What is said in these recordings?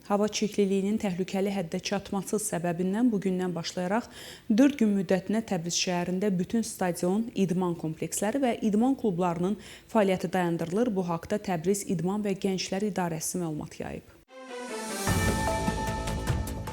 Hava çirkliliyinin təhlükəli həddə çatması səbəbindən bugündən başlayaraq 4 gün müddətinə Təbriz şəhərində bütün stadion, idman kompleksləri və idman klublarının fəaliyyəti dayandırılır. Bu haqda Təbriz İdman və Gənclər İdarəsi məlumat yayıb.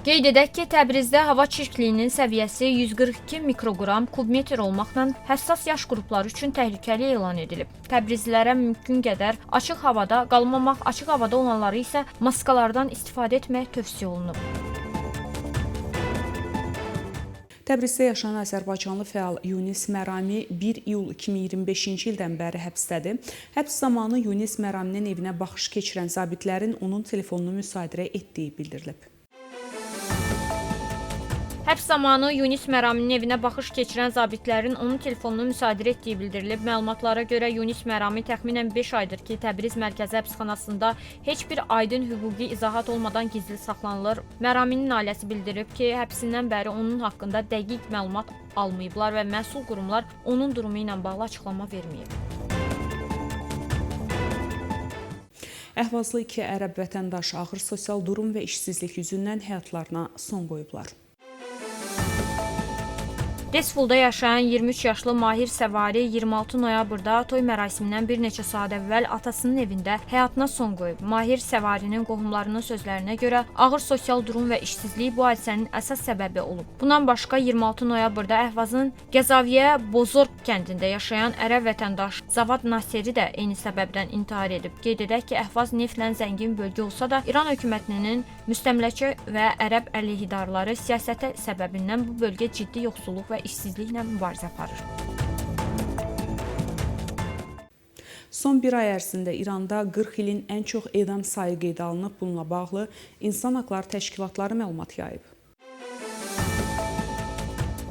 Qeyd edək ki, Təbrizdə hava çirkliyinin səviyyəsi 142 mikroqram kubmetr olmaqla həssas yaş qrupları üçün təhlükəli elan edilib. Təbrizlilərə mümkün qədər açıq havada qalmamaq, açıq havada olanları isə maskalardan istifadə etmək tövsiyə olunub. Təbrizdə yaşayan Azərbaycanlı fəal Yunis Mərami 1 iyul 2025-ci ildən bəri həbsdədir. Həbs zamanı Yunis Məraminin evinə baxış keçirən zabitlərin onun telefonunu müsadirə etdiyi bildirilib. Həbs zamanı Yunis Məraminin evinə baxış keçirən zabitlərin onun telefonunu müsadirə etdiyi bildirilib. Məlumatlara görə Yunis Mərami təxminən 5 aydır ki, Təbriz Mərkəzi Həbsxanasında heç bir aydın hüquqi izahat olmadan gizli saxlanılır. Məraminin ailəsi bildirib ki, həbsindən bəri onun haqqında dəqiq məlumat almayıblar və məsul qurumlar onun durumu ilə bağlı açıqlama verməyib. Əhvazlı 2 ərəb vətəndaşı ağır sosial durum və işsizlik yüzündən həyatlarına son qoyublar. Desfulda yaşayan 23 yaşlı Mahir Səvari 26 noyabrda toy mərasimindən bir neçə saat əvvəl atasının evində həyatına son qoyub. Mahir Səvarinin qohumlarının sözlərinə görə ağır sosial durum və işsizlik bu hadisənin əsas səbəbi olub. Bundan başqa 26 noyabrda Əhvazın Gəzaviyyə Bozorq kəndində yaşayan ərəb vətəndaş Zavad Naseri də eyni səbəbdən intihar edib. Qeyd edək ki, Əhvaz neftlə zəngin bölgə olsa da İran hökumətinin müstəmləkə və ərəb əleyhidarları siyasəti səbəbindən bu bölgə ciddi yoxsulluq və işsizliklə mübarizə aparır. Son bir ay ərzində İranda 40 ilin ən çox edam sayı qeydə alınıb. Bununla bağlı İnsan Haqları Təşkilatları məlumat yayıb.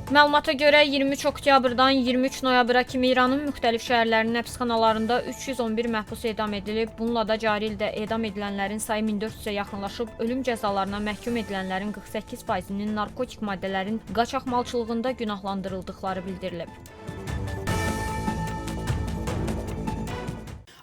Məlumata görə 23 oktyabrdan 23 noyabra kimi İranın müxtəlif şəhərlərinin həbsxanalarında 311 məhbus edam edilib. Bununla da cari ildə edam edilənlərin sayı 1400-ə yaxınlaşıb. Ölüm cəzalarına məhkum edilənlərin 48%-nin narkotik maddələrin qaçaqmalçılığında günahlandırıldıqları bildirilib.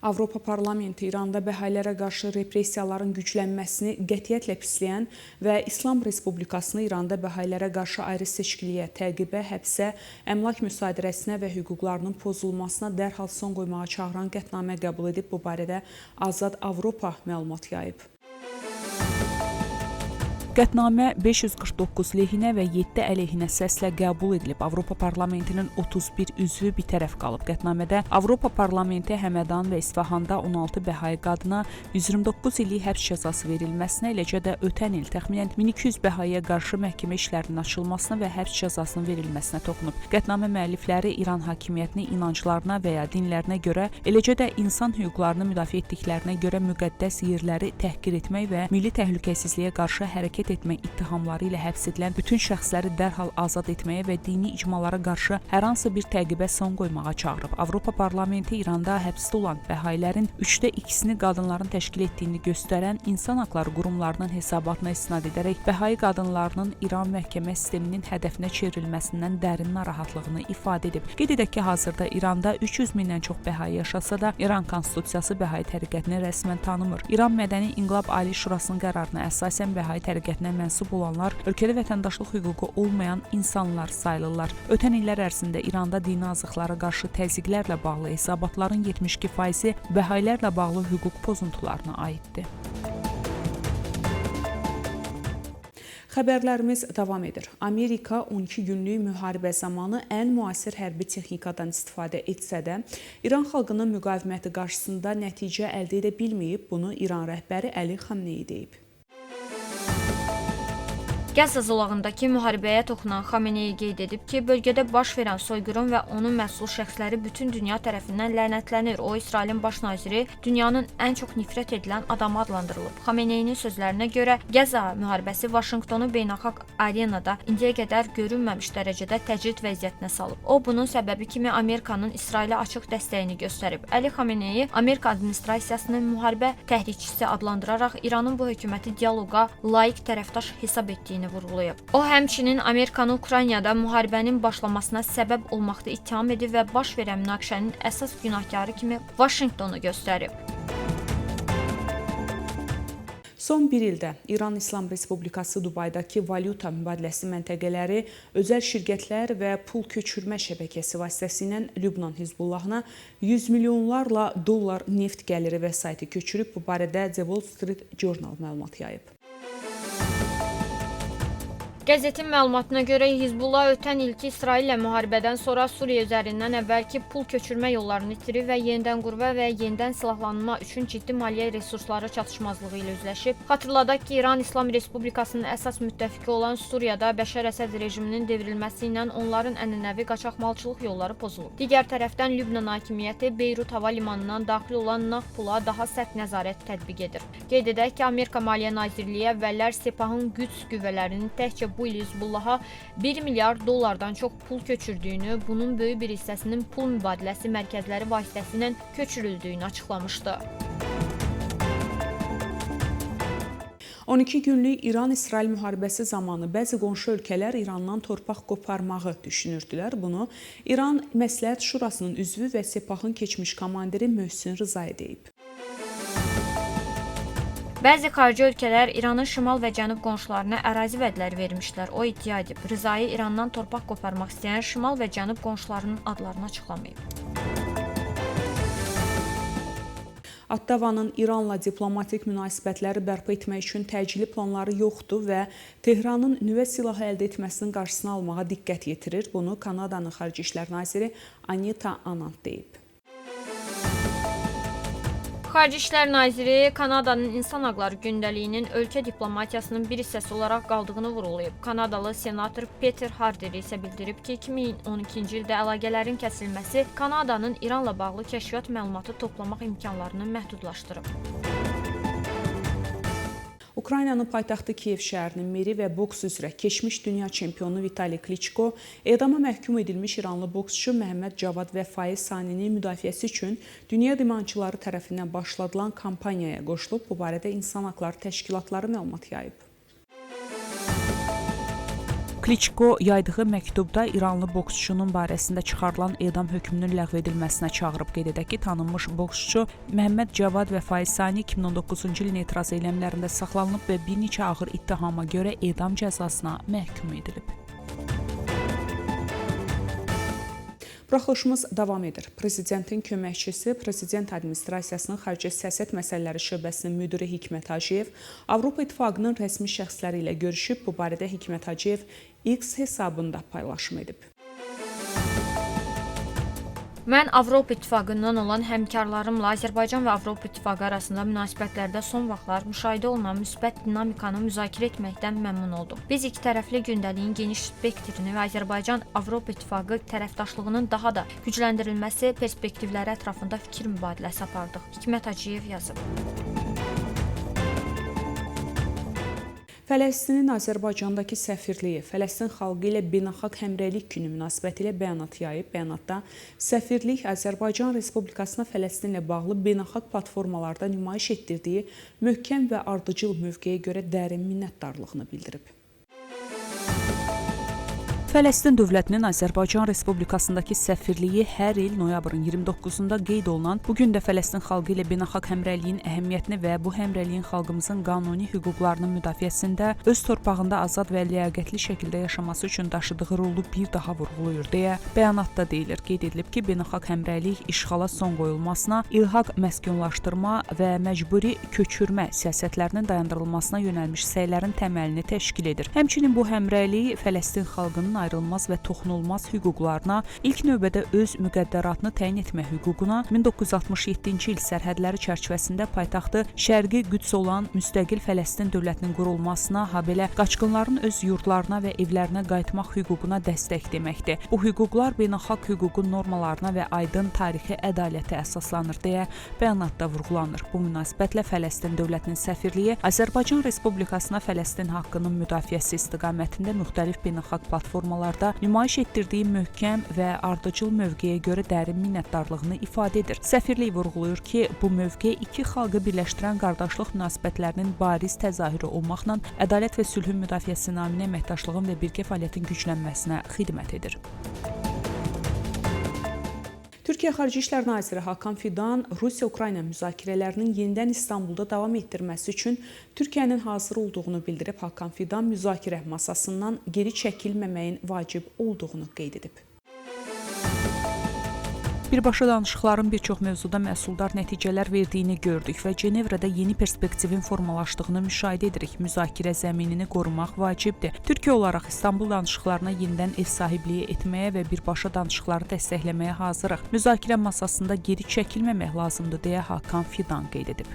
Avropa Parlamenti İranda bəhalərə qarşı repressiyaların güclənməsini qətiyyətlə pisləyən və İslam Respublikasını İranda bəhalərə qarşı ayrı seçkiliyə, təqibə, həbsə, əmlak müsadirəsinə və hüquqlarının pozulmasına dərhal son qoymağa çağıran qətnamə qəbul edib. Bu barədə Azad Avropa məlumat yayıb. Qətnamə 549 lehinə və 7 əleyhinə səslə qəbul edilib. Avropa Parlamentinin 31 üzvü bitərəf qalıb. Qətnamədə Avropa Parlamenti Həmədan və İsfahanda 16 bəhai qadına 129 illik həbs cəzası verilməsinə, eləcə də ötən il təxminən 1200 bəhaiyə qarşı məhkəmə işlərinin açılmasına və həbs cəzasının verilməsinə toxunub. Qətnamə müəllifləri İran hakimiyyətini inanclarına və ya dinlərinə görə, eləcə də insan hüquqlarını müdafiə etdiklərinə görə müqəddəs yerləri təhqir etmək və milli təhlükəsizliyə qarşı hərəkət etmək ittihamları ilə həbs edilən bütün şəxsləri dərhal azad etməyə və dini icmalara qarşı hər hansı bir təqibə son qoymağa çağırıb. Avropa Parlamenti İranda həbsdə olan bəhailərin 2/3-ni qadınların təşkil etdiyini göstərən insan haqları qurumlarının hesabatına istinad edərək bəhai qadınlarının İran məhkəmə sisteminin hədəfinə çevrilməsindən dərin narahatlığını ifadə edib. Qeyd edək ki, hazırda İranda 300 mindən çox bəhai yaşasa da İran Konstitusiyası bəhai təriqətini rəsmən tanımır. İran Mədəni İnqilab Ali Şurasının qərarına əsasən bəhai təriqətinə mənsub olanlar ölkədə vətəndaşlıq hüququ olmayan insanlar sayılırlar. Ötən illər ərzində İranda dini azıqlara qarşı təzyiqlərlə bağlı hesabatların 72%-i bəhailərlə bağlı hüquq pozuntularına aiddir. Xəbərlərimiz davam edir. Amerika 12 günlük müharibə zamanı ən müasir hərbi texnikadan istifadə etsə də, İran xalqının müqaviməti qarşısında nəticə əldə edə bilməyib. Bunu İran rəhbəri Əli Xamneyi deyib. Qəzza zolağındakı müharibəyə toxunan Xameneyi qeyd edib ki, bölgədə baş verən soyqırım və onun məsul şəxsləri bütün dünya tərəfindən lənətlənir. O, İsrailin baş naziri dünyanın ən çox nifrət edilən adamı adlandırılıb. Xameneyinin sözlərinə görə Qəzza müharibəsi Vaşinqtonu beynəlxalq arenada indiyə qədər görünməmiş dərəcədə təcrid vəziyyətinə salıb. O, bunun səbəbi kimi Amerikanın İsrailə açıq dəstəyini göstərib. Əli Xameneyi Amerika administrasiyasını müharibə təhrikçisi adlandıraraq İranın bu hökuməti dialoqa layiq tərəfdaş hesab etdiyini vurğulayıb. O, həmçinin Amerikanı Ukraynada müharibənin başlamasına səbəb olmaqda ittiham edib və baş verən münaqişənin əsas günahkarı kimi Vaşinqtonu göstərib. Son bir ildə İran İslam Respublikası Dubaydakı valyuta mübadiləsi məntəqələri, özəl şirkətlər və pul köçürmə şəbəkəsi vasitəsilə Lübnan Hizbullahına 100 milyonlarla dollar neft gəliri vəsaiti köçürüb. Bu barədə The Wall Street Journal məlumat yayıb. Qəzetin məlumatına görə Hizbullah ötən ilki İsraillə müharibədən sonra Suriya üzərindən əvvəlki pul köçürmə yollarını itirib və yenidən qurma və yenidən silahlanma üçün ciddi maliyyə resursları çatışmazlığı ilə üzləşib. Xatırladaq ki, İran İslam Respublikasının əsas müttəfiqi olan Suriyada Bəşər Əsəd rejiminin devrilməsi ilə onların ənənəvi qaçaqmalçılıq yolları pozulub. Digər tərəfdən Lübnan hakimiyyəti Beyrut hava limanından daxil olan nağd pula daha sərt nəzarət tətbiq edir. Qeyd edək ki, Amerika Maliyyə Nazirliyi əvvəllər Sepahın güc qüvvələrinin təkcə bu il Hizbullaha 1 milyard dollardan çox pul köçürdüyünü, bunun böyük bir hissəsinin pul mübadiləsi mərkəzləri vasitəsilə köçürüldüyünü açıqlamışdı. 12 günlük İran-İsrail müharibəsi zamanı bəzi qonşu ölkələr İrandan torpaq qoparmağı düşünürdülər. Bunu İran Məsləhət Şurasının üzvü və Sepahın keçmiş komandiri Möhsin Rızayev deyib. Bəzi xarici ölkələr İranın şimal və cənub qonşularına ərazi vədləri vermişlər. O iddia edib. Rızayi İrandan torpaq qoparmaq istəyən şimal və cənub qonşularının adlarını açıqlamayıb. Ottavanın İranla diplomatik münasibətləri bərpa etmək üçün təcili planları yoxdur və Tehranın nüvə silahı əldə etməsinin qarşısını almağa diqqət yetirir. Bunu Kanadanın Xarici İşlər naziri Anita Anand deyib. Xarici İşlər Naziri Kanadanın İnsan Haqları Gündəliyinin ölkə diplomatiyasının bir hissəsi olaraq qaldığını vurğulayıb. Kanadalı senator Peter Harder isə bildirib ki, 2012-ci ildə əlaqələrin kəsilməsi Kanadanın İranla bağlı kəşfiyyat məlumatı toplamaq imkanlarını məhdudlaşdırıb. Ukraynanın paytaxtı Kiyev şəhərinin meri və boks üzrə keçmiş dünya çempionu Vitali Klitschko edama məhkum edilmiş İranlı boksçu Məhəmməd Cavad və Faiz Saninin müdafiəsi üçün dünya idmançıları tərəfindən başladılan kampaniyaya qoşulub. Bu barədə İnsan Haqları Təşkilatları məlumat yayıb. Klitschko yaydığı məktubda İranlı boksçunun barəsində çıxarılan edam hökmünün ləğv edilməsinə çağırıb. Qeyd edək ki, tanınmış boksçu Məhəmməd Cavad və Faiz Sani 2019-cu ilin etiraz eyləmlərində saxlanılıb və bir neçə ağır ittihama görə edam cəzasına məhkum edilib. Buraxılışımız davam edir. Prezidentin köməkçisi, Prezident Administrasiyasının Xarici Siyasət Məsələləri şöbəsinin müdiri Hikmət Hacıyev Avropa İttifaqının rəsmi şəxsləri ilə görüşüb. Bu barədə Hikmət Hacıyev X hesabında paylaşım edib. Mən Avropa İttifaqından olan həmkarlarımla Azərbaycan və Avropa İttifaqı arasında münasibətlərdə son vaxtlar müşahidə olunan müsbət dinamikanı müzakirə etməkdən məmnun oldum. Biz iki tərəfli gündəliyin geniş spektrini və Azərbaycan-Avropa İttifaqı tərəfdaşlığının daha da gücləndirilməsi perspektivləri ətrafında fikir mübadiləsi apardıq. Hikmət Hacıyev yazıb. Fələstinin Azərbaycandakı səfirliyi Fələstin xalqı ilə beynəlxalq həmrəylik günü münasibətilə bəyanat yayıb. Bəyanatda səfirlik Azərbaycan Respublikasına Fələstinlə bağlı beynəlxalq platformalarda nümayiş etdirdiyi möhkəm və ardıcıl mövqeyə görə dərin minnətdarlığını bildirib. Fələstin dövlətinin Azərbaycan Respublikasındakı səfirliyi hər il noyabrın 29-da qeyd olunan bu gün də Fələstin xalqı ilə beynəlxalq həmrəyliyin əhəmiyyətini və bu həmrəyliyin xalqımızın qanuni hüquqlarının müdafiəsində öz torpağında azad və ləyaqətli şəkildə yaşaması üçün daşıdığı rolu bir daha vurğulayır deyə bəyanatda deyilir. Qeyd edilib ki, beynəlxalq həmrəylik işğala son qoyulmasına, ilhaq məskunlaşdırma və məcburi köçürmə siyasətlərinin dayandırılmasına yönəlmiş səylərin təməlini təşkil edir. Həmçinin bu həmrəylik Fələstin xalqının ayrılmaz və toxunulmaz hüquqlarına, ilk növbədə öz müqəddəratını təyin etmə hüququna, 1967-ci il sərhədləri çərçivəsində paytaxtı Şərqi Qüds olan müstəqil Fələstin dövlətinin qurulmasına, habelə qaçqınların öz yurdlarına və evlərinə qayıtmaq hüququna dəstək deməkdir. Bu hüquqlar beynəlxalq hüququn normalarına və aydın tarixi ədalətə əsaslanır deyə bəyanatda vurğulanır. Bu münasibətlə Fələstin dövlətinin səfirliyi Azərbaycan Respublikasına Fələstin haqqının müdafiəsi istiqamətində müxtəlif beynəlxalq platformalarda nümayiş etdirdiyi möhkəm və ardıcıl mövqeyə görə dərin minnətdarlığını ifadə edir. Səfirlik vurğulayır ki, bu mövqe iki xalqı birləşdirən qardaşlıq münasibətlərinin bariz təzahürü olmaqla ədalət və sülhün müdafiəsi naminə əməkdaşlığın və birgə fəaliyyətin güclənməsinə xidmət edir. Türkiyə Xarici İşlər Naziri Hakan Fidan Rusiya-Ukrayna müzakirələrinin yenidən İstanbulda davam etdirməsi üçün Türkiyənin hazır olduğunu bildirib. Hakan Fidan müzakirə masasından geri çəkilməməyin vacib olduğunu qeyd edib. Birbaşa danışıqların bir çox mövzuda məhsuldar nəticələr verdiyini gördük və Cenevrədə yeni perspektivin formalaşdığını müşahidə edirik. Müzakirə zəminini qorumaq vacibdir. Türkiyə olaraq İstanbul danışıqlarına yenidən ev sahibliyi etməyə və birbaşa danışıqları dəstəkləməyə hazırıq. Müzakirə masasında geri çəkilməmək lazımdır, deyə Hakan Fidan qeyd edib.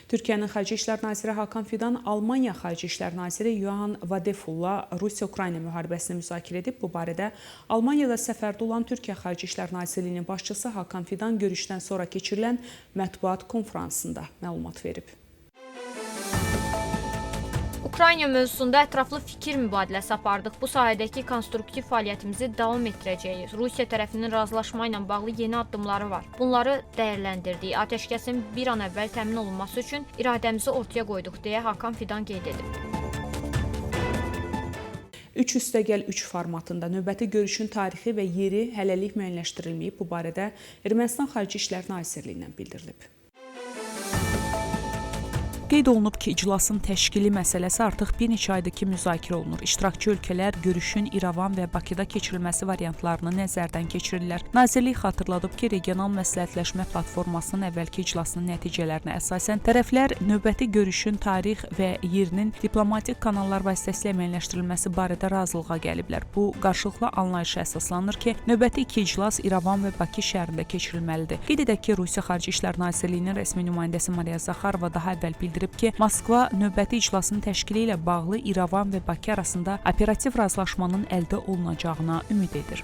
Türkiyənin Xarici İşlər Naziri Hakan Fidan Almaniya Xarici İşlər Naziri Johan Vadefulla Rusiya-Ukrayna müharibəsini müzakirə edib. Bu barədə Almaniyada səfərdə olan Türkiyə Xarici İşlər Nazirliyinin başçısı Hakan Fidan görüşdən sonra keçirilən mətbuat konfransında məlumat verib. Ukrayna mövzusunda ətraflı fikir mübadiləsi apardıq. Bu sahədəki konstruktiv fəaliyyətimizi davam etdirəcəyik. Rusiya tərəfinin razılaşma ilə bağlı yeni addımları var. Bunları dəyərləndirdik. Atəşkəsin bir an əvvəl təmin olunması üçün iradəmizi ortaya qoyduq, deyə Hakan Fidan qeyd edib. 3+3 formatında növbəti görüşün tarixi və yeri hələlik müəyyənləşdirilməyib. Bu barədə Ermənistan Xarici İşlər Nazirliyindən bildirilib. Qeyd olunub ki, iclasın təşkili məsələsi artıq bir neçə aydır ki, müzakirə olunur. İştirakçı ölkələr görüşün İrəvan və Bakıda keçirilməsi variantlarını nəzərdən keçirirlər. Nazirlik xatırladıb ki, regional məsləhətləşmə platformasının əvvəlki iclasının nəticələrinə əsasən tərəflər növbəti görüşün tarix və yerinin diplomatik kanallar vasitəsilə müəyyənləşdirilməsi barədə razılığa gəliblər. Bu, qarşılıqlı anlayışa əsaslanır ki, növbəti iki iclas İrəvan və Bakı şəhərində keçirilməlidir. Qeyd edək ki, Rusiya Xarici İşlər Nazirliyinin rəsmi nümayəndəsi Mariya Zaxarova daha əvvəl bildirib ki, Moskva növbəti iclasın təşkili ilə bağlı İrəvan və Bakı arasında operativ razılaşmanın əldə olunacağına ümid edir.